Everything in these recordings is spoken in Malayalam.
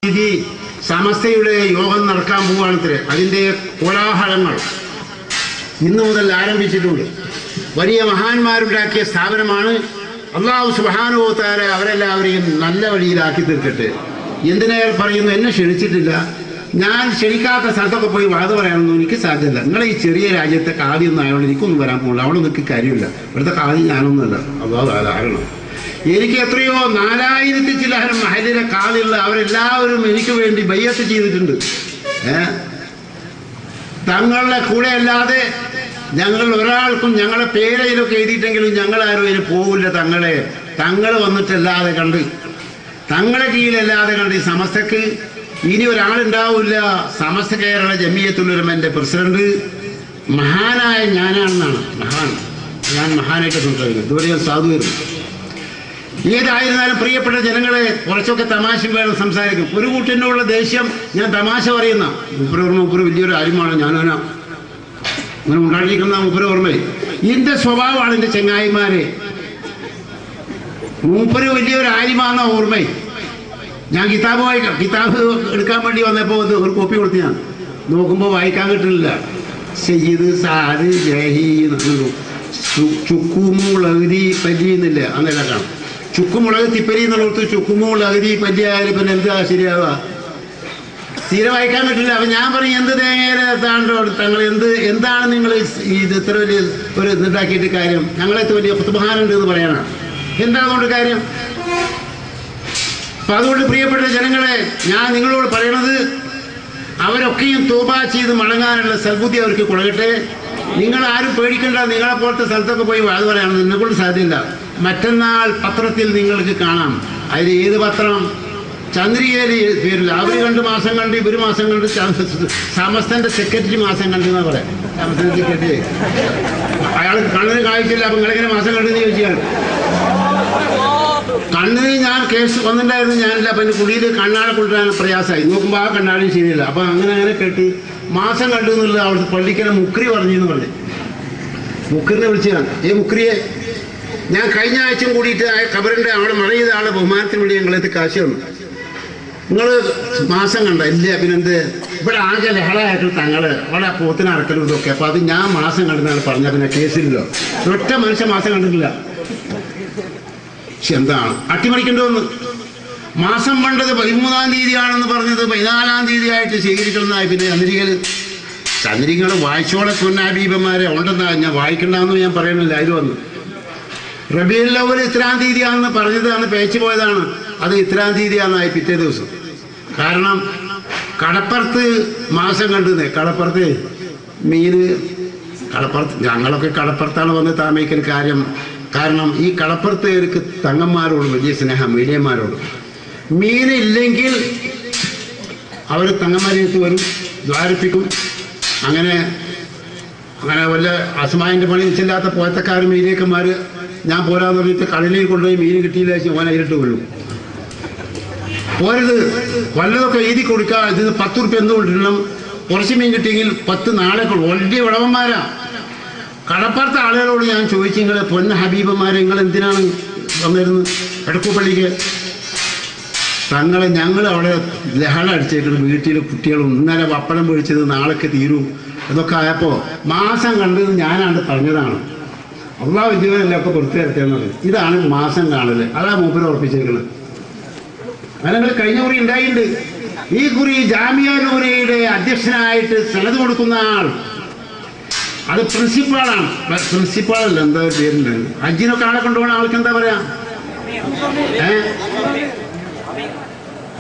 തീയതി സമസ്തയുടെ യോഗം നടക്കാൻ പോവുകയാണത്രേ. അതിൻ്റെ കോലാഹലങ്ങൾ ഇന്നു മുതൽ ആരംഭിച്ചിട്ടുണ്ട്. വലിയ മഹാന്മാരുണ്ടാക്കിയ സ്ഥാപനമാണ്. അല്ലാഹു സുബ്ഹാനഹു വ തആല അവരെല്ലാവരെയും നല്ല വഴിയിലാക്കി തീർക്കട്ടെ. എന്തിനേറെ പറയുന്നു, എന്നെ ക്ഷണിച്ചിട്ടില്ല. ഞാൻ ക്ഷണിക്കാത്ത സ്ഥലത്തൊക്കെ പോയി വാദ പറയാനൊന്നും എനിക്ക് സാധ്യമല്ല. നിങ്ങളെ ഈ ചെറിയ രാജ്യത്തെ കാദിയൊന്നും ആയതുകൊണ്ട് എനിക്കൊന്നും വരാൻ പോകില്ല. അവിടെ നിൽക്കി കാര്യമില്ല. ഇവിടുത്തെ കാദി ഞാനൊന്നുമല്ല. അല്ലാഹു ധാരാളം. എനിക്ക് എത്രയോ 4000 ചിലഹരം മഹലിലെ കാദിയുള്ള അവരെല്ലാവരും എനിക്ക് വേണ്ടി ബയ്യത്ത് ചെയ്തിട്ടുണ്ട്. തങ്ങളുടെ കൂടെ അല്ലാതെ ഞങ്ങൾ ഒരാൾക്കും ഞങ്ങളെ പേരയിലൊക്കെ എഴുതിയിട്ടെങ്കിലും ഞങ്ങളാരും അതിന് പോകില്ല. തങ്ങൾ വന്നിട്ടല്ലാതെ കണ്ട്, തങ്ങളെ കീഴിലല്ലാതെ കണ്ട് ഈ സമസ്തക്ക് ഇനി ഒരാളുണ്ടാവില്ല. സമസ്ത കേരള ജമിയത്തുൽ ഉലമയുടെ പ്രസിഡന്റ് മഹാനായ ഞാനാണെന്നാണ്. ഞാൻ മഹാനായിട്ട് സംസാരിക്കുന്നത്. ഇതുവരെ ഞാൻ സാധുവായിരുന്നു. ഏതായിരുന്നാലും പ്രിയപ്പെട്ട ജനങ്ങളെ, കുറച്ചൊക്കെ തമാശ വേണം സംസാരിക്കും. ഒരു കൂട്ടിനുള്ള ദേഷ്യം ഞാൻ തമാശ പറയുന്ന മുപ്പര് വലിയൊരു ആര്യമാണ്. ഞാനോ അങ്ങനെ ഉണ്ടായിരിക്കുന്ന മുപ്പര് ഓർമ്മയെ ഇതിൻ്റെ സ്വഭാവമാണ്. എൻ്റെ ചെങ്ങായിമാരെ, മൂപ്പര് വലിയൊരു ആര്യമാണെന്ന ഓർമ്മയെ ഞാൻ കിതാബ് എടുക്കാൻ വേണ്ടി വന്നപ്പോൾ ഒരു കോപ്പി കൊടുത്ത് ഞാൻ നോക്കുമ്പോൾ വായിക്കാൻ കിട്ടുന്നില്ല. സയ്യിദ് സാദ് ജഹി ചുക്കുമുളകരി പല്ലി എന്നില്ല, അന്നെല്ലാം കാണും. ചുക്കുമുളക് തിപ്പരി എന്നുള്ളത് ചുക്കുമുളകരി പല്ലി ആയാലും പിന്നെ എന്താ ശരിയാവുക? തീരെ വായിക്കാൻ പറ്റില്ല. അപ്പം ഞാൻ പറയും, എന്ത് തേങ്ങയുടെ താണ്ടോ തങ്ങൾ എന്താണ് നിങ്ങൾ ഇത് ഇത്ര വലിയ ഒരു ഇതുണ്ടാക്കിയിട്ട് കാര്യം? ഞങ്ങളെത്ര വലിയ ഫുത്ബഹാനുണ്ട് എന്ന് പറയാനാണ്. എന്താണ് അതുകൊണ്ട് കാര്യം? അപ്പം അതുകൊണ്ട് പ്രിയപ്പെട്ട ജനങ്ങളെ, ഞാൻ നിങ്ങളോട് പറയണത്, അവരൊക്കെയും തോബ ചെയ്ത് മടങ്ങാനുള്ള സൽബുദ്ധി അവർക്ക് കൊടുക്കട്ടെ. നിങ്ങളാരും പേടിക്കണ്ട. നിങ്ങളെപ്പോലത്തെ സ്ഥലത്തൊക്കെ പോയി അത് പറയാനും നിന്നെക്കൊണ്ട് സാധ്യമില്ല. മറ്റന്നാൾ പത്രത്തിൽ നിങ്ങൾക്ക് കാണാം. അതിൽ ഏത് പത്രം? ചന്ദ്രികയിൽ പേരില്ല. അവർ 2 മാസം കണ്ട്, ഇവർ മാസം കണ്ട്. സമസ്തൻ്റെ സെക്രട്ടറി മാസം കണ്ടു എന്നാ പറയാം. സമസ്തൻ്റെ സെക്രട്ടറി അയാൾ കണ്ണിന് കാഴ്ചയില്ല. അപ്പം നിങ്ങളെങ്ങനെ മാസം കണ്ടെന്ന് ചോദിച്ചാൽ, കണ്ണിന് ഞാൻ കേസ് വന്നിട്ടുണ്ടായിരുന്നു. ഞാനില്ല. അപ്പം എൻ്റെ കുടിയിൽ കണ്ണാടെ കൊണ്ടുവരാൻ പ്രയാസമായി. നോക്കുമ്പോൾ ആ കണ്ണാടിയും ശരിയില്ല. അപ്പം അങ്ങനെ കേട്ട് മാസം കണ്ടു എന്നുള്ളത് അവിടുത്തെ പള്ളിക്കല മുക്രി പറഞ്ഞു എന്ന് പറഞ്ഞു. മുക്രിനെ വിളിച്ചതാണ്. മുക്രിയെ ഞാൻ കഴിഞ്ഞ ആഴ്ചയും കൂടിയിട്ട് ഖബറിൻ്റെ അവിടെ മഴ ചെയ്ത ആളെ ബഹുമാനത്തിന് വേണ്ടി ഞങ്ങളെത്തി കാശ് വന്നു. നിങ്ങൾ മാസം കണ്ട? ഇല്ല. പിന്നെന്ത്? ഇവിടെ ആകെ ലഹളയായിട്ട് അവിടെ പോത്തിന് അറക്കലും ഇതൊക്കെ. അപ്പോൾ അത് ഞാൻ മാസം കണ്ടെന്നാണ് പറഞ്ഞത്. പിന്നെ കേസിലല്ലോ. ഒറ്റ മനുഷ്യൻ മാസം കണ്ടിട്ടില്ല. പക്ഷെ എന്താണ് അട്ടിമറിക്കേണ്ടതെന്ന്? മാസം പണ്ടത് 13-ാം തീയതിയാണെന്ന് പറഞ്ഞത് 14-ാം തീയതിയായിട്ട് സ്വീകരിക്കണമെന്നായി. പിന്നെ ചന്ദ്രികൾ വായിച്ചോളെ പൊന്നാബീബന്മാരെ ഉണ്ടെന്നാ. ഞാൻ വായിക്കണ്ടെന്ന് ഞാൻ പറയണില്ല. അതിൽ വന്നു റബീഉൽ അവ്വൽ ഇത്രാം തീയതിയാണെന്ന് പറഞ്ഞത് അന്ന് പേച്ചു പോയതാണ്. അത് ഇത്രാം തീയതിയാണെന്നായി പിറ്റേ ദിവസം. കാരണം കടപ്പുറത്ത് മാസം കണ്ടുന്നേ. കടപ്പുറത്ത് ഞങ്ങളൊക്കെ കടപ്പുറത്താണ് വന്ന് താമസിക്കൽ കാര്യം. കാരണം ഈ കടപ്പുറത്തേക്ക് തങ്ങന്മാരോട് വലിയ സ്നേഹം, മീഡിയന്മാരോട്. മീനില്ലെങ്കിൽ അവർ തങ്ങന്മാരെടുത്ത് വരും, ദ്വാരിപ്പിക്കും. അങ്ങനെ വല്ല അസമായൻ്റെ പണി വെച്ചില്ലാത്ത പോയത്തക്കാർ മീനിയക്കന്മാർ ഞാൻ പോരാന്ന് പറഞ്ഞിട്ട് കടലിൽ കൊണ്ടുപോയി മീൻ കിട്ടിയില്ല ഓൻ അതിലിട്ട് കൊള്ളും. പോരത് വല്ലതൊക്കെ എഴുതി കൊടുക്കുക. ഇതിന് 10 ഉറുപ്പ്യ എന്തുകൊണ്ടിരണം? കുറച്ച് മീൻ കിട്ടിയെങ്കിൽ 10 നാളെ കൊള്ളും. വലിയ വിളവന്മാരാ. കടപ്പുറത്തെ ആളുകളോട് ഞാൻ ചോദിച്ചു, നിങ്ങൾ പൊന്ന ഹബീബന്മാരെ നിങ്ങൾ എന്തിനാണ് വന്നിരുന്നത് എടക്കുപള്ളിക്ക്? ഞങ്ങൾ അവിടെ ലഹള അടിച്ചേക്കുന്നത്. വീട്ടിൽ കുട്ടികളും ഇന്നലെ പപ്പടം പൊഴിച്ചത് നാളേക്ക് തീരും എന്നൊക്കെ ആയപ്പോൾ മാസം കണ്ടത് ഞാനാണ്ട് പറഞ്ഞതാണ്. അള്ളാഹു ജീവനെല്ലാം ഒക്കെ പുറത്തു തരട്ടെന്നത്. ഇതാണ് മാസം കാണൽ. അതാ മൂപ്പര് ഉറപ്പിച്ചേക്കുന്നത്. അങ്ങനെ കഴിഞ്ഞ കുറി ഉണ്ടായിട്ടുണ്ട്. ഈ കുറി ജാമിയ നൂരിയുടെ അധ്യക്ഷനായിട്ട് സനത് കൊടുക്കുന്ന ആൾ അത് പ്രിൻസിപ്പാളാണ്. പ്രിൻസിപ്പാളല്ല, എന്താ പേരുണ്ട്? ഹജ്ജിനൊക്കെ ആളെ കൊണ്ടുപോകുന്ന ആൾക്ക് എന്താ പറയാ?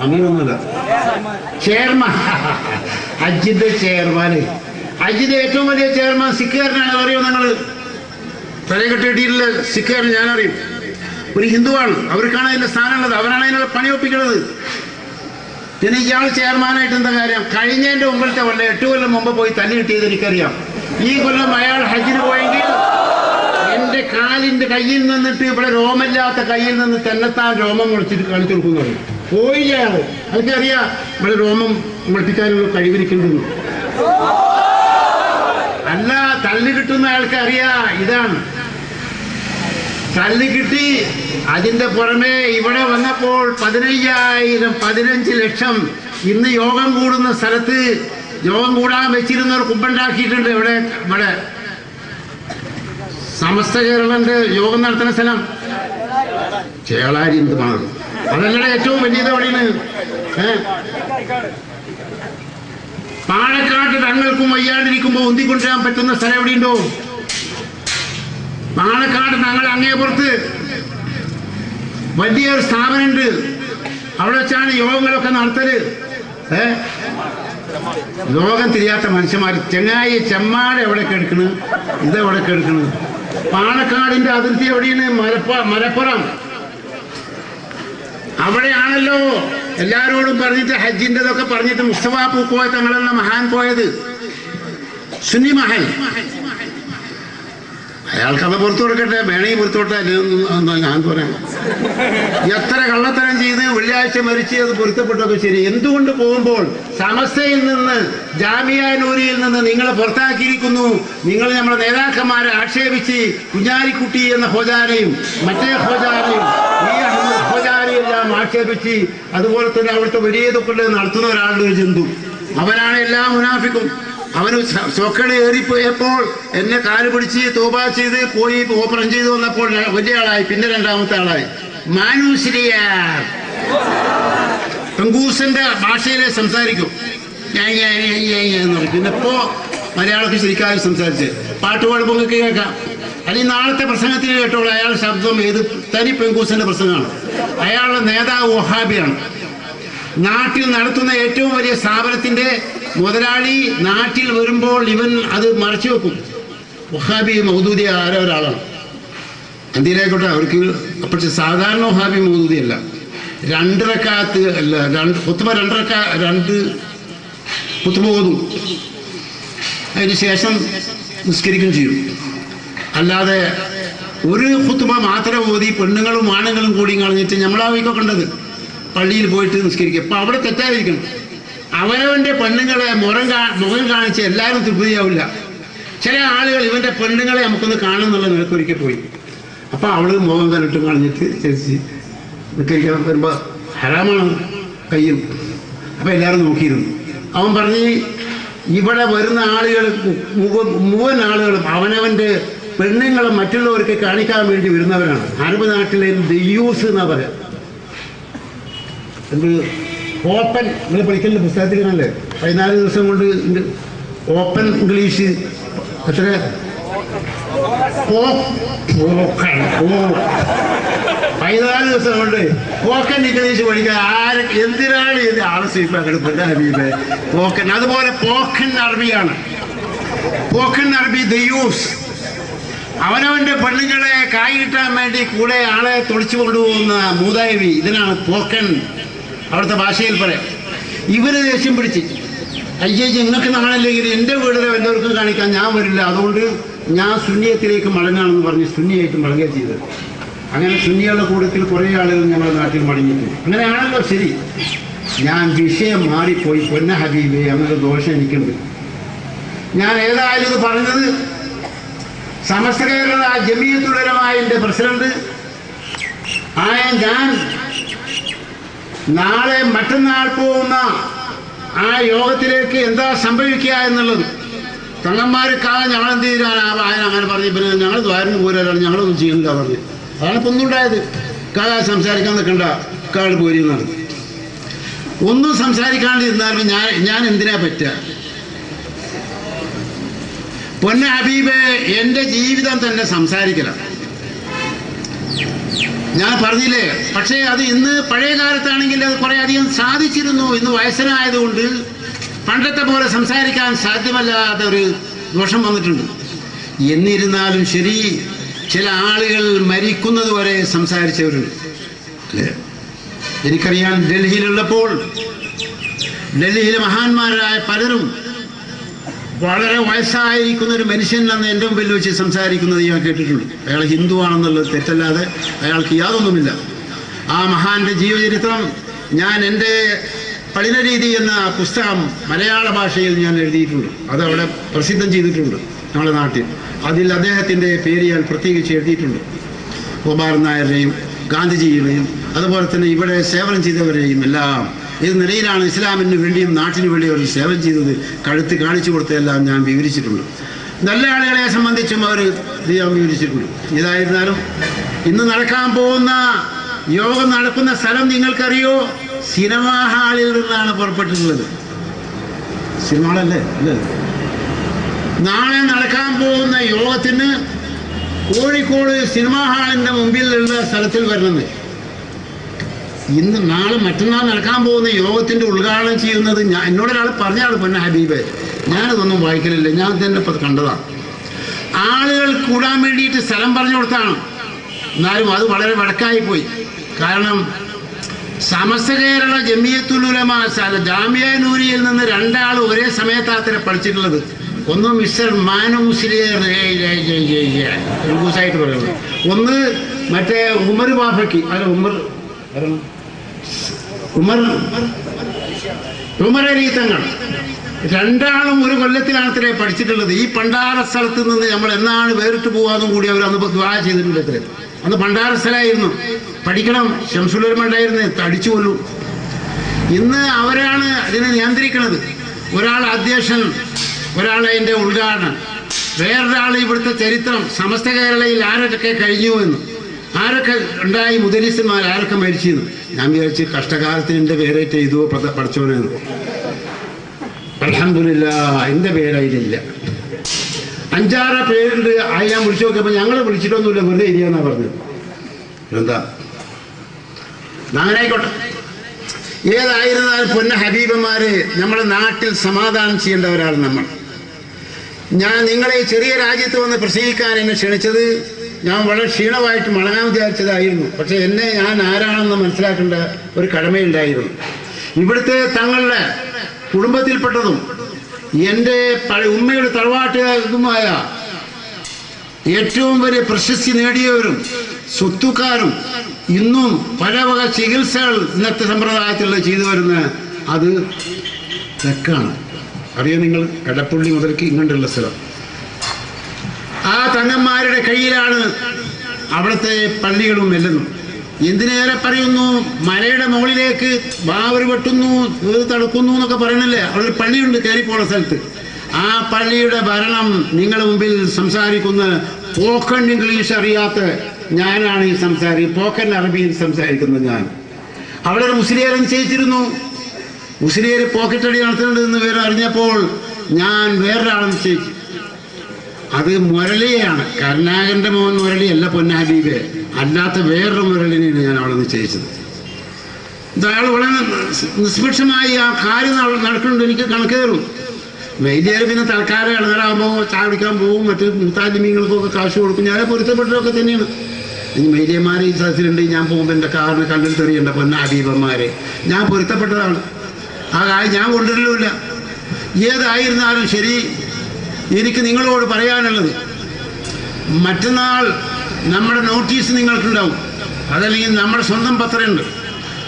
അങ്ങനെയൊന്നുമില്ല. ചെയർമാൻ, ഹജ്ജിന്റെ ചെയർമാന്. ഹജ്ജിന്റെ ഏറ്റവും വലിയ ചെയർമാൻ സിഖുകാരനാണ്. അറിയോ നിങ്ങൾ? തലയെക്കെട്ട് കിട്ടിയിട്ടില്ല. സിഖുകാരൻ ഞാനറിയും. ഒരു ഹിന്ദുവാണ്. അവർക്കാണ് അതിൻ്റെ സ്ഥാനമുള്ളത്. അവരാണ് അതിനുള്ള പണി ഒപ്പിക്കുന്നത്. പിന്നെ ഇയാൾ ചെയർമാനായിട്ട് എന്താ കാര്യം? കഴിഞ്ഞതിൻ്റെ മുമ്പിലത്തെ കൊല്ലം 8 കൊല്ലം മുമ്പ് പോയി തല്ലി കിട്ടിയത് എനിക്കറിയാം. ഈ കൊല്ലം അയാൾ ഹജ്ജിന് പോയെങ്കിൽ എൻ്റെ കാലിൻ്റെ കയ്യിൽ നിന്നിട്ട് ഇവിടെ രോമമില്ലാത്ത കയ്യിൽ നിന്ന് തന്നെത്താൻ രോമം മുളച്ചിട്ട് കളിച്ചു കൊടുക്കുന്നത് പോയില്ല അയാൾ. അതൊക്കെയറിയാം ഇവിടെ രോമം മുളപ്പിക്കാനുള്ള കഴിവിരിക്കുന്നുണ്ട്. അല്ല, തല്ലി കിട്ടുന്ന ആൾക്ക് അറിയാം. ഇതാണ് തല്ലി കിട്ടി. അതിൻ്റെ പുറമെ ഇവിടെ വന്നപ്പോൾ 15,000 15 ലക്ഷം ഇന്ന് യോഗം കൂടുന്ന സ്ഥലത്ത് യോഗം കൂടാൻ വെച്ചിരുന്നവർ കുമ്പുണ്ടാക്കിയിട്ടുണ്ട്. ഇവിടെ സമസ്ത കേരളന്റെ യോഗം നടത്തുന്ന സ്ഥലം ചേളാരി എന്തുമാണ്. അതല്ലേ ഏറ്റവും വലിയത് എവിടെയാണ്? പാണക്കാട്ട് തങ്ങൾക്കും വയ്യാണ്ടിരിക്കുമ്പോൾ ഉന്തിക്കൊണ്ടുവരാൻ പറ്റുന്ന സ്ഥലം എവിടെയുണ്ടോ? പാണക്കാട് തങ്ങൾ അങ്ങേപ്പുറത്ത് വലിയൊരു സ്ഥാപനമുണ്ട്. അവിടെ വെച്ചാണ് യോഗങ്ങളൊക്കെ നടത്തല്. ലോകം തിരിയാത്ത മനുഷ്യന്മാർ. ചെങ്ങായി ചെമ്മാട് എവിടെ കിടക്കണ്, ഇതെവിടെ കിടക്കണ്? പാണക്കാടിന്റെ അതിർത്തി എവിടെയാണ്? മലപ്പുറം. അവിടെയാണല്ലോ എല്ലാവരോടും പറഞ്ഞിട്ട് ഹജ്ജിൻ്റെതൊക്കെ പറഞ്ഞിട്ട് മുസ്തഫ പൂക്കോയ തങ്ങളെന്ന മഹാൻ പോയത്. സുന്നി മഹൽ. അയാൾക്കത് പുറത്തു കൊടുക്കട്ടെ, വേണമെങ്കിൽ പുറത്തു കൊടുത്താൽ ഞാൻ പറയാം. എത്ര കള്ളത്തരം ചെയ്ത് വെള്ളിയാഴ്ച മരിച്ച് അത് പൊരുത്തപ്പെട്ടൊക്കെ ശരി. എന്തുകൊണ്ട് പോകുമ്പോൾ സമസ്തയിൽ നിന്ന് ജാമിയ നൂരിയിൽ നിന്ന് നിങ്ങളെ പുറത്താക്കിയിരിക്കുന്നു, നിങ്ങൾ നമ്മുടെ നേതാക്കന്മാരെ ആക്ഷേപിച്ച് കുഞ്ഞാലിക്കുട്ടി എന്ന ഹോജാനെയും മറ്റേ ഹോജാനെയും ഈ അഹമ്മദ് ഹോജാനെയെല്ലാം ആക്ഷേപിച്ച് അതുപോലെ തന്നെ അവിടുത്തെ വലിയതൊക്കെ നടത്തുന്ന ഒരാളുടെ ഒരു ജന്തു. അവനാണ് എല്ലാം മുനാഫിക്കും. അവന് ചൊക്കടി ഏറിപ്പോയപ്പോൾ എന്നെ കാല് പിടിച്ച് തോബ ചെയ്ത് പോയി ഓപ്പറേഷൻ ചെയ്ത് വന്നപ്പോൾ വലിയ ആളായി. പിന്നെ രണ്ടാമത്തെ ആളായി മാനുശ്രീയാർ. പെങ്കൂസിന്റെ ഭാഷയിലെ സംസാരിക്കും. പിന്നെ ഇപ്പോ മലയാളത്തിൽ ശരിക്കാരും സംസാരിച്ച് പാട്ട് പാടുമ്പോൾ നിങ്ങൾക്ക് കേൾക്കാം. അല്ലെങ്കിൽ നാളത്തെ പ്രസംഗത്തിന് കേട്ടോളൂ. അയാളുടെ ശബ്ദം ഏത് തനി പെങ്കൂസിന്റെ പ്രസംഗമാണ്. അയാളുടെ നേതാവ് വഹാബിയാണ്. നാട്ടിൽ നടത്തുന്ന ഏറ്റവും വലിയ സ്ഥാപനത്തിന്റെ മുതലാളി നാട്ടിൽ വരുമ്പോൾ ഇവൻ അത് മറച്ചു വെക്കും. വഹാബി മൗദൂദി ആരോ ഒരാളാണ്. എന്തിനായിക്കോട്ടെ അവർക്ക്. പക്ഷെ സാധാരണ വഹാബി മൗദൂദി അല്ല. 2 റക്അത്ത് അല്ല, 2 ഖുത്ബ ഓതും. അതിന് ശേഷം നിസ്കരിക്കുകയും ചെയ്യും. അല്ലാതെ ഒരു ഖുത്ബ മാത്രം ഓതി പെണ്ണുങ്ങളും ആണുങ്ങളും കൂടി കളഞ്ഞിട്ട് നമ്മളാവിക്കൊക്കെ ഉണ്ടത് പള്ളിയിൽ പോയിട്ട് നിസ്കരിക്കുക. അപ്പം അവിടെ തെറ്റായിരിക്കണം. അവനവൻ്റെ പെണ്ണുങ്ങളെ മുഖം കാണിച്ച് എല്ലാവരും തൃപ്തിയാവില്ല. ചില ആളുകൾ ഇവൻ്റെ പെണ്ണുങ്ങളെ നമുക്കൊന്ന് കാണുന്നുള്ള നിലക്കൊരിക്കൽ പോയി. അപ്പം അവള് മുഖം കണ്ടിട്ട് കളഞ്ഞിട്ട് ചേച്ചി നിസ്കരിക്കാൻ വരുമ്പോൾ ഹറാമാണ് കയ്യും. അപ്പം എല്ലാവരും നോക്കിയിരുന്നു. അവൻ പറഞ്ഞ് ഇവിടെ വരുന്ന ആളുകൾ മുഴുവൻ ആളുകളും അവനവൻ്റെ പെണ്ണുങ്ങളെ മറ്റുള്ളവർക്ക് കാണിക്കാൻ വേണ്ടി വരുന്നവരാണ്. അറബ് നാട്ടിലെ ദയ്യൂസ് എന്നാ പറയാം. എന്ത് ഓപ്പൺ നിങ്ങൾ പഠിക്കലിൻ്റെ പുസ്തകത്തിൽ കാണല്ലേ 14 ദിവസം കൊണ്ട് ഓപ്പൺ ഇംഗ്ലീഷ് എത്ര 14 ദിവസം കൊണ്ട് പോക്കൻ ഇംഗ്ലീഷ് പഠിക്കാൻ എന്തിനാണ് ഇത് ആളെ സ്വീപ്പാക്കെടുപ്പല്ല ഹബീബ് പോക്കൻ. അതുപോലെ പോക്കൻ അറബിയാണ്. പോക്കൻ അറബി ദയ്യൂസ്. അവനവൻ്റെ പെണ്ണുങ്ങളെ കായ് കിട്ടാൻ വേണ്ടി കൂടെ ആളെ തൊളിച്ചു കൊണ്ടുപോകുന്ന മൂതായവി. ഇതിനാണ് പോക്കൻ അവിടുത്തെ ഭാഷയിൽ പറയാം. ഇവര് ദേഷ്യം പിടിച്ച് അയ്യേ നിങ്ങൾക്ക് നാളല്ലെങ്കിൽ എൻ്റെ വീടിനെ എല്ലാവർക്കും കാണിക്കാൻ ഞാൻ വരില്ല, അതുകൊണ്ട് ഞാൻ സുന്നിയത്തിലേക്ക് മടങ്ങാണെന്ന് പറഞ്ഞ് സുന്നിയായിട്ട് മടങ്ങുക ചെയ്തത്. അങ്ങനെ സുന്നികളുടെ കൂട്ടത്തിൽ കുറേ ആളുകൾ ഞങ്ങളുടെ നാട്ടിൽ മടങ്ങിയിട്ടുണ്ട്. അങ്ങനെയാണല്ലോ ശരി. ഞാൻ വിഷയം മാറിപ്പോയി. പൊന്ന ഹബീബെ അങ്ങനെ ദോഷം എനിക്കുണ്ട്. ഞാൻ ഏതായാലും ഇത് പറഞ്ഞത് സമസ്ത കേരള ജമിയത്തുലമായിൻ്റെ പ്രസിഡന്റ് ആയ ഞാൻ നാളെ മറ്റന്നാൾ പോകുന്ന ആ യോഗത്തിലേക്ക് എന്താ സംഭവിക്കുക എന്നുള്ളത് തങ്ങന്മാർക്കാ ഞങ്ങളെന്ത് ചെയ്താൽ അങ്ങനെ പറഞ്ഞു. പിന്നെ ഞങ്ങൾ ദ്വാരം പോരാണ്, ഞങ്ങളൊന്നും ചെയ്യുന്നില്ല പറഞ്ഞു. അതാണ് ഇപ്പം ഒന്നുണ്ടായത്. സംസാരിക്കാൻ നിൽക്കണ്ട, കാട് പോരിയെന്നാണ്. ഒന്നും സംസാരിക്കാണ്ടിരുന്നാലും ഞാൻ എന്തിനാ പറ്റുക? പൊന്ന ഹബീബെ എൻ്റെ ജീവിതം തന്നെ സംസാരിക്കലാണ്. ഞാൻ പറഞ്ഞില്ലേ. പക്ഷേ അത് ഇന്ന് പഴയ കാലത്താണെങ്കിൽ അത് കുറേ അധികം സാധിച്ചിരുന്നു. ഇന്ന് വയസ്സനായതുകൊണ്ട് പണ്ടത്തെ പോലെ സംസാരിക്കാൻ സാധ്യമല്ലാത്ത ഒരു ദോഷം വന്നിട്ടുണ്ട്. എന്നിരുന്നാലും ശരി, ചില ആളുകൾ മരിക്കുന്നത് വരെ സംസാരിച്ചവരുണ്ട് അല്ലേ? എനിക്കറിയാൻ ഡൽഹിയിലുള്ളപ്പോൾ ഡൽഹിയിലെ മഹാന്മാരായ പലരും വളരെ വയസ്സായിരിക്കുന്ന ഒരു മനുഷ്യൻ അന്ന് എൻ്റെ മുമ്പിൽ വെച്ച് സംസാരിക്കുന്നത് ഞാൻ കേട്ടിട്ടുണ്ട്. അയാൾ ഹിന്ദു ആണെന്നുള്ളത് തെറ്റല്ലാതെ അയാൾക്ക് യാതൊന്നുമില്ല. ആ മഹാന്റെ ജീവചരിത്രം ഞാൻ എൻ്റെ പഠനരീതി എന്ന പുസ്തകം മലയാള ഭാഷയിൽ ഞാൻ എഴുതിയിട്ടുണ്ട്. അതവിടെ പ്രസിദ്ധം ചെയ്തിട്ടുണ്ട് നമ്മുടെ നാട്ടിൽ. അതിൽ അദ്ദേഹത്തിൻ്റെ പേര് ഞാൻ പ്രത്യേകിച്ച് എഴുതിയിട്ടുണ്ട്. ഗോപാലൻ നായരുടെയും ഗാന്ധിജിയുടെയും അതുപോലെ തന്നെ ഇവിടെ സേവനം ചെയ്തവരെയും എല്ലാം ഏത് നിലയിലാണ് ഇസ്ലാമിന് വേണ്ടിയും നാട്ടിന് വേണ്ടിയും അവർ സേവനം ചെയ്തത് കഴുത്ത് കാണിച്ചു കൊടുത്തതെല്ലാം ഞാൻ വിവരിച്ചിട്ടുണ്ട്. നല്ല ആളുകളെ സംബന്ധിച്ചും അവർ ഞാൻ വിവരിച്ചിട്ടുണ്ട്. ഏതായിരുന്നാലും ഇന്ന് നടക്കാൻ പോകുന്ന യോഗം നടക്കുന്ന സ്ഥലം നിങ്ങൾക്കറിയോ? സിനിമാ ഹാളിൽ നിന്നാണ് പുറപ്പെട്ടിട്ടുള്ളത്. സിനിമ ഹാളല്ലേ അല്ലേ? നാളെ നടക്കാൻ പോകുന്ന യോഗത്തിന് കോഴിക്കോട് സിനിമാ ഹാളിൻ്റെ മുമ്പിലുള്ള സ്ഥലത്തിൽ വരണമെന്ന്. ഇന്ന് നാളെ മറ്റന്നാൾ നടക്കാൻ പോകുന്ന യോഗത്തിൻ്റെ ഉദ്ഘാടനം ചെയ്യുന്നത് എന്നോടൊരാൾ പറഞ്ഞാണ് പൊന്ന ഹബീബ്. ഞാനതൊന്നും വായിക്കലില്ല, ഞാൻ തന്നെ ഇപ്പം കണ്ടതാണ്. ആളുകൾ കൂടാൻ വേണ്ടിയിട്ട് സ്ഥലം പറഞ്ഞു കൊടുത്താണ്. എന്നാലും അത് വളരെ വടക്കായിപ്പോയി. കാരണം സമസ്ത കേരള ജമിയത്തുൽ ഉലമ ജാമിയ നൂരിയിൽ നിന്ന് രണ്ടാൾ ഒരേ സമയത്താത്ര പഠിച്ചിട്ടുള്ളത്. ഒന്ന് മിസ്റ്റർ മാനു മുസ്ലിയാർ ആയിട്ട് പറയുന്നത്, ഒന്ന് മറ്റേ ഉമർ ബാഫക്കി അല്ല ഉമർ അലി തങ്ങൾ. രണ്ടാളും ഒരു കൊല്ലത്തിലാണ് ഇത്രേ പഠിച്ചിട്ടുള്ളത്. ഈ പണ്ടാര സ്ഥലത്ത് നിന്ന് നമ്മൾ എന്നാണ് വേറിട്ട് പോകാമെന്നും കൂടി അവർ അന്ന് ദ്വാ ചെയ്തിട്ടുണ്ട്. ഇത്രേ അന്ന് പണ്ടാര സ്ഥലമായിരുന്നു, പഠിക്കണം. ശംസുലുലമ ഉണ്ടായിരുന്നു, തടിച്ചു കൊല്ലും. ഇന്ന് അവരാണ് അതിനെ നിയന്ത്രിക്കുന്നത്. ഒരാൾ അധ്യക്ഷൻ, ഒരാൾ അതിൻ്റെ ഉദ്ഘാടനം, വേറൊരാൾ ഇവിടുത്തെ ചരിത്രം, സമസ്ത കേരളയിൽ ആരൊക്കെ കഴിഞ്ഞു എന്ന്, ആരൊക്കെ ഉണ്ടായി, മുദരിസന്മാർ ആരൊക്കെ മരിച്ചിരുന്നു. ഞാൻ വിചാരിച്ച് കഷ്ടകാലത്തിന് എൻ്റെ പേരേറ്റ് ചെയ്തു പഠിച്ചവനെന്ന്. അൽഹംദുലില്ലാഹ് എൻ്റെ പേരായിട്ടില്ല. 5-6 പേരുണ്ട്. ആയി ഞാൻ വിളിച്ചു നോക്കിയപ്പോൾ ഞങ്ങൾ വിളിച്ചിട്ടൊന്നുമില്ല, വെറുതെ ഇരിയാന്നാണ് പറഞ്ഞത്. എന്താ അങ്ങനെ ആയിക്കോട്ടെ. ഏതായിരുന്നാലും പൊന്ന ഹബീബന്മാരെ, നമ്മുടെ നാട്ടിൽ സമാധാനം ചെയ്യേണ്ടവരാണ് നമ്മൾ. ഞാൻ നിങ്ങളെ ചെറിയ രാജ്യത്ത് വന്ന് പ്രസംഗിക്കാൻ എന്നെ ക്ഷണിച്ചത് ഞാൻ വളരെ ക്ഷീണമായിട്ട് മടങ്ങാൻ വിചാരിച്ചതായിരുന്നു. പക്ഷെ എന്നെ ഞാൻ ആരാണെന്ന് മനസ്സിലാക്കേണ്ട ഒരു കടമയുണ്ടായിരുന്നു. ഇവിടുത്തെ തങ്ങളുടെ കുടുംബത്തിൽപ്പെട്ടതും എൻ്റെ ഉമ്മയുടെ തറവാട്ടുകാരുമായ ഏറ്റവും വലിയ പ്രശസ്തി നേടിയവരും സ്വത്തുക്കാരും ഇന്നും പല വക ചികിത്സകൾ ഇന്നത്തെ സമ്പ്രദായത്തിൽ ചെയ്തു വരുന്ന അത് തെക്കാണ്. അറിയോ നിങ്ങൾ? എടപ്പുള്ളി മുതൽക്ക് ഇങ്ങോട്ടുള്ള സ്ഥലം. ആ തങ്ങന്മാരുടെ കയ്യിലാണ് അവിടുത്തെ പള്ളികളും എല്ലാം. എന്തിനേറെ പറയുന്നു, മലയുടെ മുകളിലേക്ക് ബാവര് വെട്ടുന്നു, തടുക്കുന്നു എന്നൊക്കെ പറയണില്ലേ? അവിടെ ഒരു പള്ളിയുണ്ട് കയറിപ്പോണ സ്ഥലത്ത്. ആ പള്ളിയുടെ ഭരണം നിങ്ങളുടെ മുമ്പിൽ സംസാരിക്കുന്ന പോക്കൺ ഇംഗ്ലീഷ് അറിയാത്ത ഞാനാണ് ഈ പോക്കൺ അറബിയിൽ സംസാരിക്കുന്നത് ഞാൻ. അവിടെ ഒരു മുസ്ലിയാരെ നിശ്ചയിച്ചിരുന്നു. മുസ്ലിയർ പോക്കറ്റ് അടി നടത്തുന്നുണ്ടെന്ന് വേറെ അറിഞ്ഞപ്പോൾ ഞാൻ വേറൊരാളെ നിശ്ചയിച്ചു. അത് മുരളിയാണ്, കരുണാകരൻ്റെ മോൻ മുരളിയല്ല പൊന്ന ഹബീബെ, അല്ലാത്ത വേറൊരു മുരളിനെയാണ് ഞാൻ അവളെ നിശ്ചയിച്ചത്. അയാൾ വളരെ നിഷ്പക്ഷമായി ആ കാര്യം നടക്കുന്നുണ്ട്. എനിക്ക് കണക്കേറും. വൈദ്യർ പിന്നെ തൽക്കാലം ഇളകരാകുമ്പോൾ ചായ കുടിക്കാൻ പോകും, മറ്റ് മുത്താലിമീങ്ങൾക്കൊക്കെ കാശ് കൊടുക്കും. ഞാൻ പൊരുത്തപ്പെട്ടതൊക്കെ തന്നെയാണ്. ഇനി വൈദ്യന്മാർ ഈ സദസ്സിലുണ്ട്. ഞാൻ പോകുമ്പോൾ എൻ്റെ കാറിന് കണ്ണിൽ തെറിയുണ്ട് പൊന്ന ഹബീബന്മാരെ. ഞാൻ പൊരുത്തപ്പെട്ടതാണ്. ആ കാര്യം ഞാൻ കൊണ്ടുവരലുമില്ല. ഏതായിരുന്നാലും ശരി, എനിക്ക് നിങ്ങളോട് പറയാനുള്ളത്, മറ്റന്നാൾ നമ്മുടെ നോട്ടീസ് നിങ്ങൾക്കുണ്ടാവും. അതല്ലെങ്കിൽ നമ്മുടെ സ്വന്തം പത്രമുണ്ട്,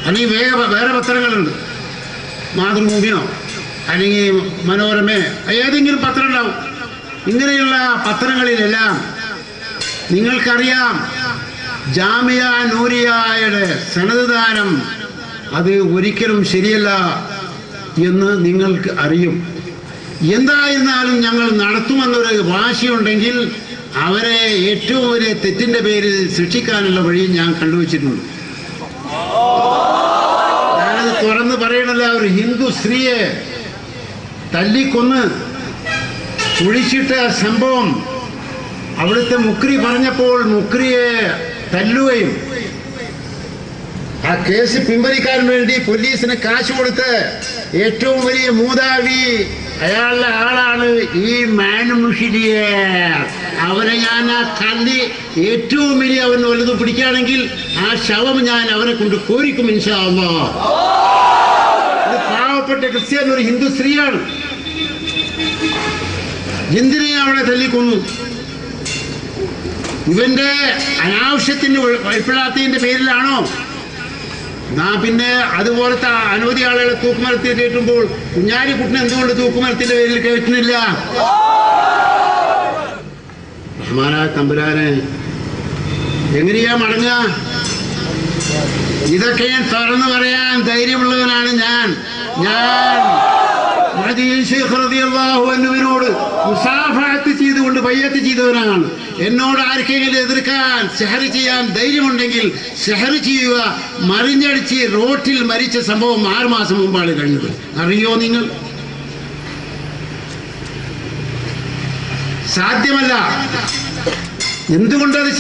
അല്ലെങ്കിൽ വേറെ പത്രങ്ങളുണ്ട്, മാതൃഭൂമിയോ അല്ലെങ്കിൽ മനോരമ, ഏതെങ്കിലും പത്രം ഉണ്ടാവും. ഇങ്ങനെയുള്ള പത്രങ്ങളിലെല്ലാം നിങ്ങൾക്കറിയാം ജാമിയ നൂരിയയുടെ സനദ് ദാനം അത് ഒരിക്കലും ശരിയല്ല എന്ന് നിങ്ങൾക്ക് അറിയും. എന്തായിരുന്നാലും ഞങ്ങൾ നടത്തുമെന്നൊരു വാശിയുണ്ടെങ്കിൽ അവരെ ഏറ്റവും വലിയ തെറ്റിൻ്റെ പേരിൽ ശിക്ഷിക്കാനുള്ള വഴിയും ഞാൻ കണ്ടുവച്ചിട്ടുണ്ട്. ഞാനത് തുറന്ന് പറയണല്ല. ഒരു ഹിന്ദു സ്ത്രീയെ തല്ലിക്കൊന്ന് കുഴിച്ചിട്ട സംഭവം അവിടുത്തെ മുക്രി പറഞ്ഞപ്പോൾ മുക്രിയെ തല്ലുകയും ആ കേസ് പിൻവലിക്കാൻ വേണ്ടി പോലീസിന് കാശ് കൊടുത്ത് ഏറ്റവും വലിയ മൂതാവി അയാളുടെ ആളാണ് ഈ മാനുമുഷിരിയെ. അവനെ ഞാൻ ആ കല്ല് ഏറ്റവും വലിയ അവൻ വലുത് പിടിക്കുകയാണെങ്കിൽ ആ ശവം ഞാൻ അവനെ കൊണ്ട് കോരിക്കും ഇൻഷാ അല്ലാഹ്. ഇത് പാവപ്പെട്ട ക്രിസ്ത്യൻ ഒരു ഹിന്ദു സ്ത്രീയാണ്. എന്തിനെ അവളെ തല്ലിക്കൊന്നു? ഇവന്റെ അനാവശ്യത്തിന് വഴിപ്പെടാത്തതിന്റെ പേരിലാണോ? പിന്നെ അതുപോലത്തെ അനവധി ആളുകളെ തൂക്കുമരത്തിൽ കയറ്റുമ്പോൾ കുഞ്ഞാലിക്കുട്ടിനെ എന്തുകൊണ്ട് തൂക്കുമരത്തിന്റെ പേരിൽ കയറ്റുന്നില്ല? റഹ്മാനായ തമ്പുരാനെ, എങ്ങനെയാ മടങ്ങുക? ഇതൊക്കെ ഞാൻ തുറന്നു പറയാൻ ധൈര്യമുള്ളവനാണ് ഞാൻ ോട് മുസാഫഹത്ത് ചെയ്തുകൊണ്ട് ബൈഅത്ത് ചെയ്തവനാണ്. എന്നോട് ആർക്കെങ്കിലും എതിർക്കാൻ സെഹർ ചെയ്യാൻ ധൈര്യമുണ്ടെങ്കിൽ സെഹർ ചെയ്യുക. മറിഞ്ഞടിച്ച് റോട്ടിൽ മരിച്ച സംഭവം 6 മാസം മുമ്പാണ് കഴിഞ്ഞത്. അറിയോ നിങ്ങൾ? സാധ്യമല്ല. എന്തുകൊണ്ടത്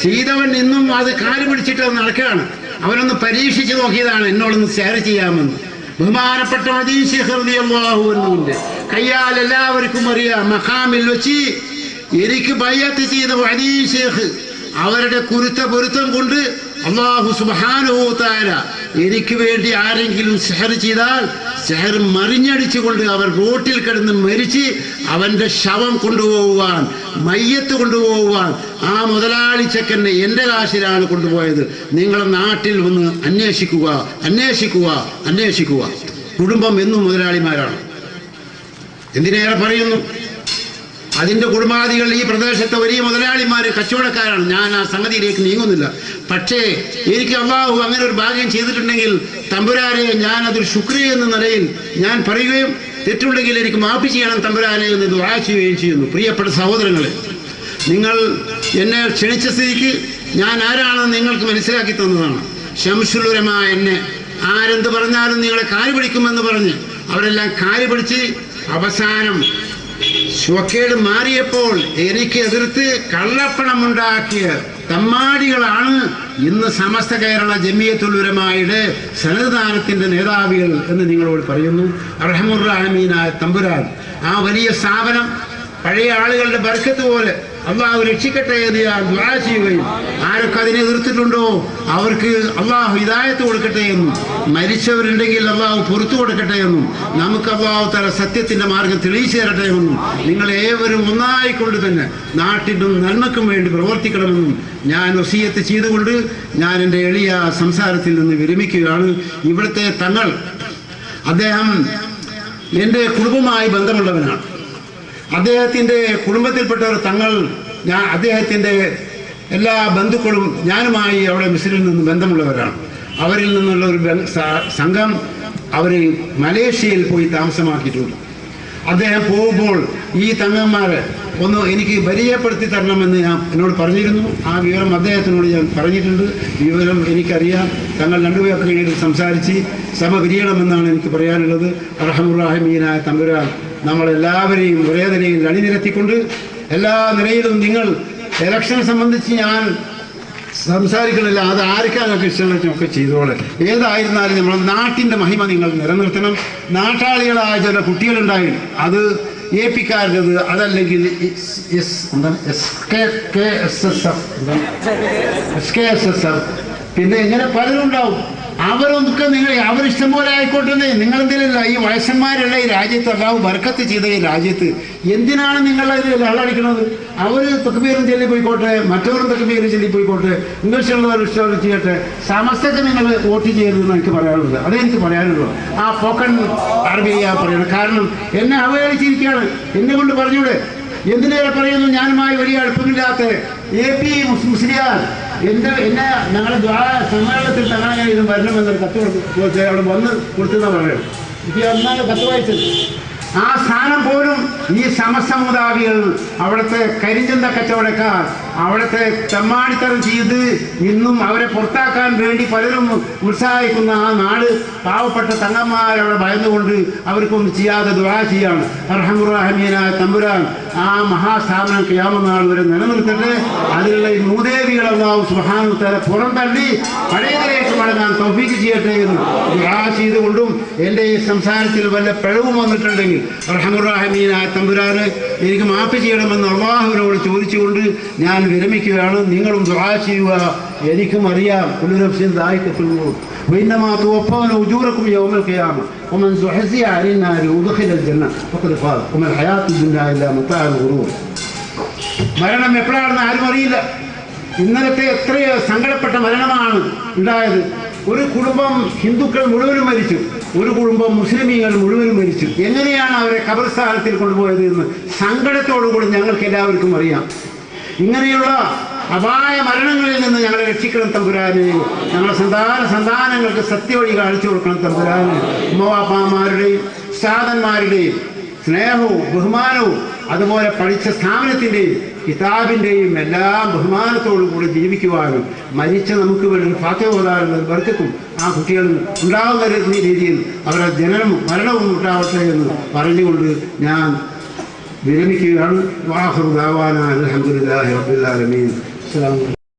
ചെയ്തവൻ ഇന്നും അത് കാല് പിടിച്ചിട്ട് നടക്കുകയാണ്. അവനൊന്ന് പരീക്ഷിച്ച് നോക്കിയതാണ് എന്നോടൊന്ന് ഷെയർ ചെയ്യാമെന്ന്. ബഹുമാനപ്പെട്ട മദീൻ ശൈഖ് റളിയല്ലാഹു അൻഹുവിന്റെ കയ്യാൽ എല്ലാവർക്കും അറിയാം, മഖാമിൽ വെച്ച് എനിക്ക് ബൈഅത്ത് ചെയ്ത മദീൻ ശൈഖ് അവരുടെ പൊരുത്തം കൊണ്ട് അല്ലാഹു സുബ്ഹാനഹു വ തആല എനിക്ക് വേണ്ടി ആരെങ്കിലും സെഹർ ചെയ്താൽ സെഹർ മറിഞ്ഞടിച്ചുകൊണ്ട് അവർ റോട്ടിൽ കിടന്ന് മരിച്ച് അവൻ്റെ ശവം കൊണ്ടുപോകുവാൻ, മയ്യത്ത് കൊണ്ടുപോകുവാൻ ആ മുതലാളി ചെക്കനെ എൻ്റെ കാശിലാണ് കൊണ്ടുപോയത്. നിങ്ങളെ നാട്ടിൽ വന്ന് അന്വേഷിക്കുക. കുടുംബം എന്നും മുതലാളിമാരാണ്. എന്തിനേറെ പറയുന്നു, അതിൻ്റെ കുടുംബാദികൾ ഈ പ്രദേശത്തെ വലിയ മുതലാളിമാർ, കച്ചവടക്കാരാണ്. ഞാൻ ആ സംഗതിയിലേക്ക് നീങ്ങുന്നില്ല. പക്ഷേ എനിക്ക് അല്ലാഹു അങ്ങനെ ഒരു ഭാഗ്യം ചെയ്തിട്ടുണ്ടെങ്കിൽ തമ്പുരാനെ ഞാൻ അതൊരു ശുക്രിയ എന്ന നിലയിൽ ഞാൻ പറയുകയും തെറ്റുണ്ടെങ്കിൽ എനിക്ക് മാപ്പ് ചെയ്യണം തമ്പുരാനെ എന്ന് ദുആ ചെയ്യുകയും ചെയ്യുന്നു. പ്രിയപ്പെട്ട സഹോദരങ്ങളെ, നിങ്ങൾ എന്നെ ക്ഷണിച്ച സ്ഥിതിക്ക് ഞാൻ ആരാണെന്ന് നിങ്ങൾക്ക് മനസ്സിലാക്കി തന്നതാണ്. ശംസുൽ ഉലമ എന്നെ ആരെന്ത് പറഞ്ഞാലും നിങ്ങളെ കാല് പിടിക്കുമെന്ന് പറഞ്ഞ് അവരെല്ലാം കാല് പിടിച്ച് അവസാനം ശുവക്കേട് മാറിയപ്പോൾ എനിക്ക് എതിർത്ത് കള്ളപ്പണമുണ്ടാക്കിയ തമ്മാടികളാണ് ഇന്ന് സമസ്ത കേരള ജമിയത്തുൽ ഉലമായുടെ സന്നദ്ധാനത്തിൻ്റെ നേതാവികൾ എന്ന് നിങ്ങളോട് പറയുന്നു. അർഹമുർ റഹീമായ തമ്പുരാൻ ആ വലിയ സ്ഥാപനം പഴയ ആളുകളുടെ ബർക്കത്ത് പോലെ അള്ളാഹു രക്ഷിക്കട്ടെ എന്ന് ഞാൻ ദുആ ചെയ്യുകയും ആരൊക്കെ അതിനെ എതിർത്തിട്ടുണ്ടോ അവർക്ക് അള്ളാഹു ഹിദായത്ത് കൊടുക്കട്ടെ എന്നും, മരിച്ചവരുണ്ടെങ്കിൽ അള്ളാഹു പുറത്തു കൊടുക്കട്ടെ എന്നും, നമുക്ക് അള്ളാഹു തആല സത്യത്തിൻ്റെ മാർഗം തെളിയിച്ചു തരട്ടെ എന്നും, നിങ്ങളേവരും ഒന്നായിക്കൊണ്ട് തന്നെ നാട്ടിനും നന്മയ്ക്കും വേണ്ടി പ്രവർത്തിക്കണമെന്നും ഞാൻ വസിയത്ത് ചെയ്തുകൊണ്ട് ഞാൻ എൻ്റെ എളിയ സംസാരത്തിൽ നിന്ന് വിരമിക്കുകയാണ്. ഇവിടുത്തെ തങ്ങൾ അദ്ദേഹം എൻ്റെ കുടുംബമായി ബന്ധമുള്ളവനാണ്. അദ്ദേഹത്തിൻ്റെ കുടുംബത്തിൽപ്പെട്ട ഒരു തങ്ങൾ, അദ്ദേഹത്തിൻ്റെ എല്ലാ ബന്ധുക്കളും ഞാനുമായി അവിടെ മിസ്രിൽ നിന്ന് ബന്ധമുള്ളവരാണ്. അവരിൽ നിന്നുള്ള ഒരു സംഘം അവർ മലേഷ്യയിൽ പോയി താമസമാക്കിയിട്ടുണ്ട്. അദ്ദേഹം പോകുമ്പോൾ ഈ തങ്ങന്മാരെ ഒന്ന് എനിക്ക് പരിചയപ്പെടുത്തി തരണമെന്ന് എന്നോട് പറഞ്ഞിരുന്നു. ആ വിവരം അദ്ദേഹത്തിനോട് ഞാൻ പറഞ്ഞിട്ടുണ്ട്. വിവരം എനിക്കറിയാം. തങ്ങൾ രണ്ടുപേർക്ക് വേണ്ടി സംസാരിച്ച് സമപിരിയണമെന്നാണ് എനിക്ക് പറയാനുള്ളത്. അർഹമുർ റഹീമായ തമ്പുരാൻ നമ്മളെല്ലാവരെയും ഒരേ നിലയിൽ അണിനിരത്തിക്കൊണ്ട് എല്ലാ നിലയിലും നിങ്ങൾ ഇലക്ഷനെ സംബന്ധിച്ച് ഞാൻ സംസാരിക്കണില്ല, അത് ആർക്കാണൊക്കെ ഇഷ്ടമൊക്കെ ചെയ്തോളെ. ഏതായിരുന്നാലും നമ്മൾ നാട്ടിൻ്റെ മഹിമ നിങ്ങൾ നിലനിർത്തണം. നാട്ടാളികളായ ചില കുട്ടികളുണ്ടായി, അത് ഏപ്പിക്കാരുടേത്, അതല്ലെങ്കിൽ SKSSF, പിന്നെ ഇങ്ങനെ പലരും ഉണ്ടാവും. അവരൊക്കെ അവരിഷ്ടം പോലെ ആയിക്കോട്ടെ. നിങ്ങളെന്തിനല്ല ഈ വയസ്സന്മാരുള്ള ഈ രാജ്യത്ത് അല്ലാഹു ബർക്കത്ത് ചെയ്ത ഈ രാജ്യത്ത് എന്തിനാണ് നിങ്ങളതിൽ അള്ളടിക്കുന്നത്? അവർ തക്ബീറും ചൊല്ലി പോയിക്കോട്ടെ, മറ്റവരും തക്ബീറും ചൊല്ലി പോയിക്കോട്ടെ, ഇംഗ്ലീഷുള്ളവർ ഇഷ്ടം ചെയ്യട്ടെ. സമസ്തക്ക് നിങ്ങൾ വോട്ട് ചെയ്യരുതെന്ന് എനിക്ക് പറയാനുള്ളത്. അതെനിക്ക് പറയാനുള്ളൂ. ആ പോക്കൺ അറബിയ പറയണം. കാരണം എന്നെ അവഹേളിച്ചിരിക്കുകയാണ്. എന്നെ കൊണ്ട് പറഞ്ഞൂടെ? എന്തിനേറെ പറയുന്നു, ഞാനുമായി വലിയ അടുപ്പമില്ലാത്ത AP മുസ്ലിയാർ എന്നെ ഞങ്ങളുടെ സമ്മേളനത്തിൽ തങ്ങളെ ഇത് വരണമെന്നൊരു കത്ത് കൊടുത്ത് അവിടെ വന്ന് കൊടുത്തെന്നാണ് പറയുന്നത്. എനിക്ക് അന്നാണ് കത്ത് വായിച്ചത്. ആ സ്ഥാനം പോലും ഈ സമസമുദായികൾ, അവിടുത്തെ കരിഞ്ചന്ത കച്ചവടക്കാർ, അവിടുത്തെ തെമ്മാടിത്തരം ചെയ്ത് ഇന്നും അവരെ പുറത്താക്കാൻ വേണ്ടി പലരും ഉത്സാഹിക്കുന്ന ആ നാട് പാവപ്പെട്ട തങ്ങന്മാരവിടെ ഭയന്നുകൊണ്ട് അവർക്കൊന്നും ചെയ്യാതെ ദുആ ചെയ്യാണ്. അർഹമുർ റഹീമായ തമ്പുരാൻ ആ മഹാസ്ഥാപനം ഖിയാമത്ത് നാൾ വരെ നിലനിർത്തട്ടെ. അതിലുള്ള ഈ മൂദേവികൾ അല്ലാഹു സുബ്ഹാനഹു വ തആല പുറന്തള്ളി പഴയതിലേക്ക് മടങ്ങാൻ തൗഫീഖ് ചെയ്യട്ടെ എന്ന് ദുആ ചെയ്തുകൊണ്ടും എൻ്റെ ഈ സംസാരത്തിൽ വല്ല പിഴവും വന്നിട്ടുണ്ടെങ്കിൽ അർഹമുർ റഹീമായ തമ്പുരാന് എനിക്ക് മാപ്പ് ചെയ്യണമെന്ന് അല്ലാഹുവിനോട് ചോദിച്ചുകൊണ്ട് ഞാൻ വിരമിക്കുകയാണ്. നിങ്ങളും ദുആ ചെയ്യുക. എനിക്കും അറിയാം, കുല്ലു നഫ്സിൻ ദായിഖത്തുൽ മൗത്ത് വഇന്നമാ തുവഫൗന ഉജൂറക്കും യൗമൽ ഖിയാമ വമൻ സുഹ്സിയ അനിൻ നാരി ഉദ്ഖിലൽ ജന്ന ഫഖദ് ഫാസ് വമൽ ഹയാത്തുദ് ദുനിയ ഇല്ലാ മതാഉൽ ഗുറൂർ. മരണം എപ്പോഴാണെന്ന് ആരും അറിയില്ല. ഇന്നലത്തെ എത്രയോ സങ്കടപ്പെട്ട മരണമാണ് ഉണ്ടായത്. ഒരു കുടുംബം ഹിന്ദുക്കൾ മുഴുവനും മരിച്ചു, ഒരു കുടുംബം മുസ്ലിമീങ്ങൾ മുഴുവനും മരിച്ചു. എങ്ങനെയാണ് അവരെ ഖബർസ്ഥാനത്തിൽ കൊണ്ടുപോയത് എന്ന് സങ്കടത്തോടുകൂടി ഞങ്ങൾക്ക് എല്ലാവർക്കും അറിയാം. ഇങ്ങനെയുള്ള അപായ മരണങ്ങളിൽ നിന്ന് ഞങ്ങളെ രക്ഷിക്കണം തമ്പുരാനെ. ഞങ്ങളുടെ സന്താനങ്ങൾക്ക് സത്യവഴി കാണിച്ചു കൊടുക്കണം തമ്പുരാനെ. ഉമ്മവാപ്പാമാരുടെയും ഉസ്താദന്മാരുടെയും സ്നേഹവും ബഹുമാനവും അതുപോലെ പഠിച്ച സ്ഥാപനത്തിൻ്റെയും കിതാബിൻ്റെയും എല്ലാം ബഹുമാനത്തോടു കൂടി ജീവിക്കുവാനും മരിച്ച നമുക്ക് വേണ്ടി ഫാത്തിഹ ഓതാനുള്ള ബർക്കത്തും ആ കുട്ടികളിൽ ഉണ്ടാകുന്ന രീതിയിൽ അവരുടെ ജനനവും മരണവും ഉണ്ടാവട്ടെ എന്ന് പറഞ്ഞുകൊണ്ട് ഞാൻ വിരമിക്കുകയാണ്. വാഹിറു ദഅവാനാ അൽഹംദുലില്ലാഹി റബ്ബിൽ ആലമീൻ. അസ്സലാമു അലൈക്കും.